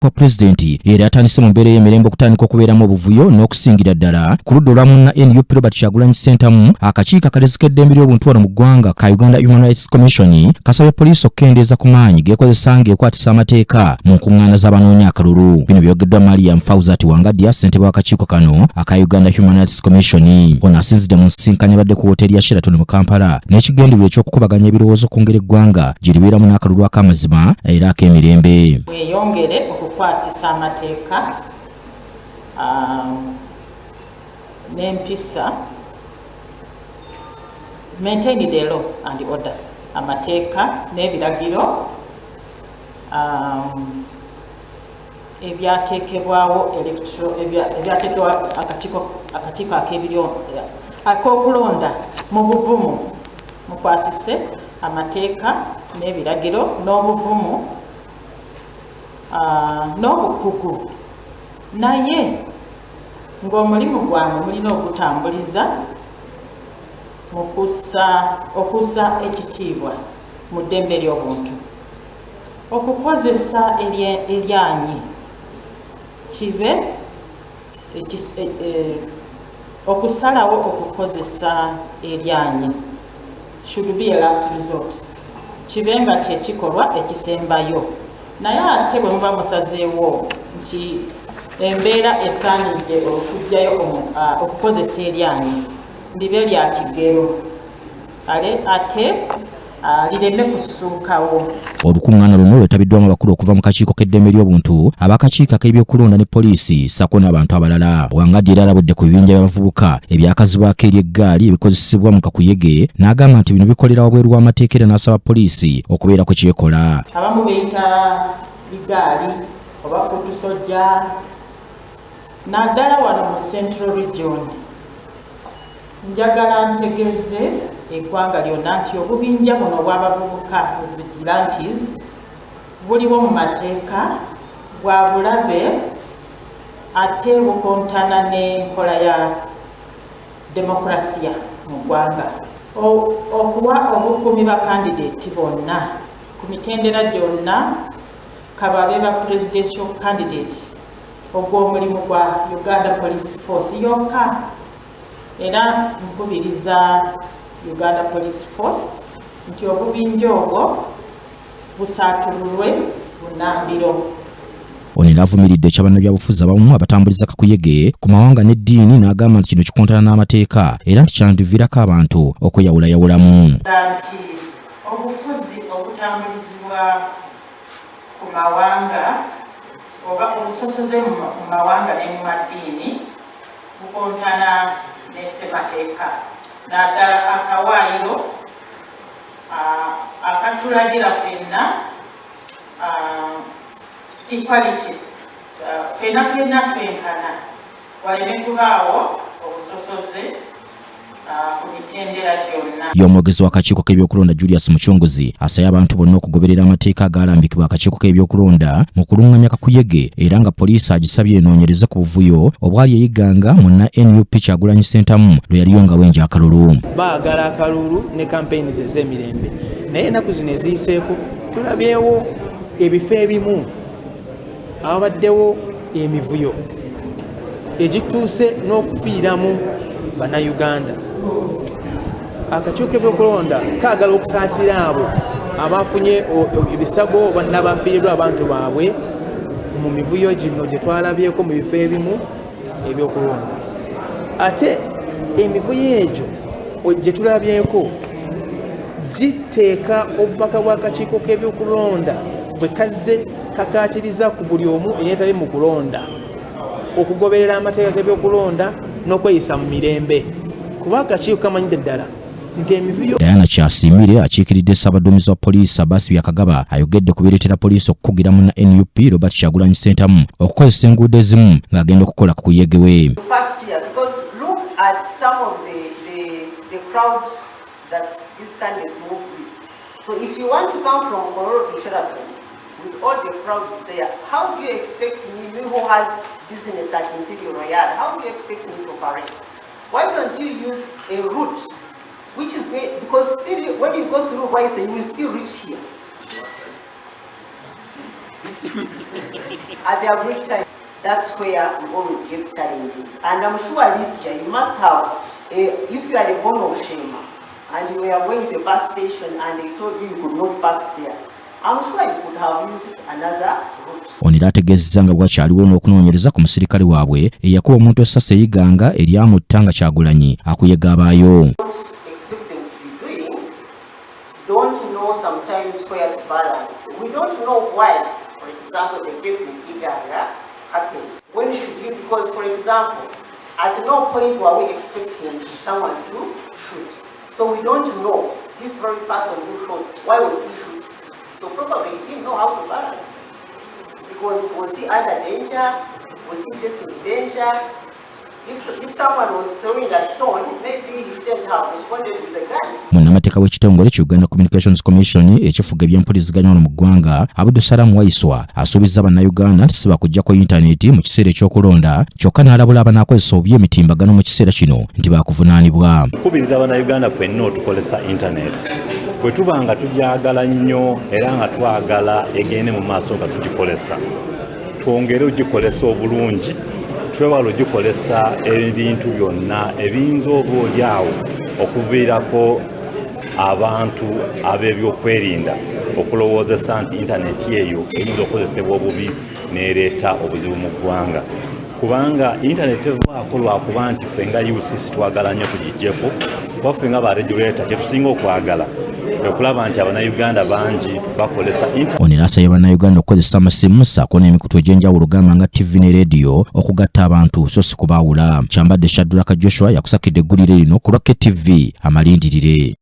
kwa Presidenti era atandise mu mbeera y'emirembe okutandika okubeeramu obuvuyo n'okusingira ddala ku ludda olwa munna NUP Robert Kyagulanyi Ssentamu akakiiko akaleezeka eddembe ly'obuntu wano mu ggwanga ka Uganda Human Rights Commission kasabye poliisi okukendeeza ku maanyi geekozesa ng'ekwatisa amateeka mu nkungaana z'abanoonya akalulu. Bino byogeddwa Mariam Fawzat Wangadya ssentebe w'akakiiko kano aka Uganda Human Rights Commission ono asinzidde mu nsisinkano ebadde ku wooteeri ya Sheraton mu Kampala n'ekigendererwa eky'okukubaganya ebirowoozo ku ngeri eggwanga gye libeeramu n'akalulu ak'amazima era ak'emirembe. Kwasisa amateeka n'empisa, maintain the law and order, amateeka n'ebiragiro ebyateekebwawo ebyateekebwa akakiiko ak'okulonda mu buvumu mukwasise amateeka n'ebiragiro n'obuvumu n'obukugu naye ng'omulimu gwange mulina okutambuliza mu okussa ekitiibwa mu ddembe ly'obuntu, okukozesa elyanyi kibe okusalawo okukozesa elyanyi should be a last resort, kibe nga kyekikolwa ekisembayo. Naye ate bwe muba musazeewo nti embeera esaanidde okujjayo okukozesa eryanyi libe lya kigero ate lireme kusuukawo. Olukungaana luno lwetabiddwamu abakulu okuva mu kakiiko k'eddembe ly'obuntu, ab'akakiiko ak'ebyokulonda ne poliisi sako n'abantu abalala. Wangadya era alabudde ku bibinja by'abavubuka ebyakazibwako eri eggaali ebikozesebwa mu kakuyege n'agamba nti bino bikolera wabweru w'amateeka era n'asaba poliisi okubeerako kyekola. Abamu beeyita bigaali oba futusojja naddala wano mu Central Region. Njagala ntegeeze eggwanga lyonna nti obubinja buno obw'abavubuka vigilantes buliwo mu mateeka bwa bulabe ate bukontana n'enkola ya demokrasiya mu ggwanga. Okuwa obukuumi ba kandidate bonna ku mitendera gyonna kababe ba presidential candidate ogw'omulimu gwa Uganda Police Force yokka. Era nkubiriza Uganda Police Force nti obubinja obwo busaatululwe bunambiro. Ono era avumiridde ekyabannabyabufuzi abamu abatambuliza kakuyege ku mawanga n'eddiini n'agamba nti kino kikontana n'amateeka era nti kyandiviirako abantu okweyawulayawulamu. Nti obufuzi obutambulizibwa ku mawanga oba obusosoze mu mawanga ne mu maddiini bukontana n'essemateeka naddala akawaayiro akatulagira ffenna equality, ffenna twenkana waleme kubaawo obusosoze ku mitendera gyonna. Y'omwogezi w'akakiiko k'ebyokulonda Julius Muchunguzi asabye abantu bonna okugoberera amateeka agaalambikibwa akakiiko k'ebyokulonda mu kulungamya kakuyege era nga poliisi agisabye enoonyereze ku buvuyo obwali eyigganga munna NUP Kyagulanyi Ssentamu lwe yaliyo nga wenja akalulu. Baagala akalulu ne kampeyini ze z'emirembe naye ennaku zino eziyiseeko tulabyewo ebifo ebimu abaddewo emivuyo egituuse n'okufiiramu bannayuganda. Akakiiko k'ebyokulonda kaagala okusaasira abo abafunye ebisago n'abafiiriddwa abantu baabwe mu mivuyo gino gye twalabyeko mu bifo ebimu ebyokulonda. Ate emivuyo egyo gye tulabyeko giteeka obubaka bw'akakiiko k'ebyokulonda bwe kazze kakaatiriza ku buli omu eyeetali mu kulonda okugoberera amateeka g'ebyokulonda n'okweyisa mu mirembe kuba akakiiko kamanyidde ddala nti emivuyo. Diana Kyasiimire akiikiridde Ssaabaduumizi wa poliisi Abbas Byakagaba ayogedde ku bireetera poliisi okukugira munna NUP Robert Kyagulanyi Ssentamu okukozesa enguudo ezimu ng'agenda okukola ku kuyege we. So if you want to come from Kalulu to Sheraton with all the crowds there, how do you expect me who has business at Imperial Royal, how do you expect me to operate? Why don't you use a route which is because still when you go through Waisa, you will still reach here. At the agreed time, that's where we always get challenges. And I'm sure, Lydia, you must have, if you are a born of shame and you were going to a bus station and they told you you could not pass there, I'm sure you could have used another route. Onera ategeezezza nga bwakyaliwo n'okunoonyereza ku musirikale waabwe eyakuba omuntu essasi eyiganga eryamutta nga Kyagulanyi akuyega abaayo. Don't know sometimes where to balance. We don't know why, for example, the case in Iganga happened. When should you, because for example, at no point were we expecting someone to shoot. So we don't know this very person who shot, why was he shooting? So probably he didn't know how to balance. Because was he under danger? Was he facing danger? If someone was throwing a stone, maybe he shouldn't have responded with a gun. Munnamateeka w'ekitongole ki Uganda Communications Commission ekifuga eby'empuliziganya wano mu ggwanga Abdusalaam Waiswa asuubizza bannayuganda nti si bakuggyako yintaneeti mu kiseera eky'okulonda kyokka n'alabula abanaakozesa obubi emitimbagano mu kiseera kino nti baakuvunaanibwa. Nkubiriza bannayuganda ffenna otukozesa intaneti bwe tuba nga tugyagala nnyo era nga twagala egende mu maaso nga tugikozesa twongere ogikozesa obulungi twewala ogikozesa ebintu byonna ebiyinza obaolyawo okuviirako abantu ab'ebyokwerinda okulowoozesa nti intaneti eyo eyinza okukozesebwa obubi n'ereeta obuzibu mu ggwanga kubanga intaneti evaako lwakuba nti ffe nga UCC twagala nnyo tugiggyeko kuba ffe nga baregulator kye tusinga okwagala okulaba nti abannayuganda bangi bakolesa intaneti. Onera asabye bannayuganda okukozesa amasimu ssaako n'emikutu egy'enjawulo gamba nga TV ne radio okugatta abantu so si kubaawula. Kyambadde Shadraka Joshua yakusakidde eggulire lino ku Rocket TV amalindirire.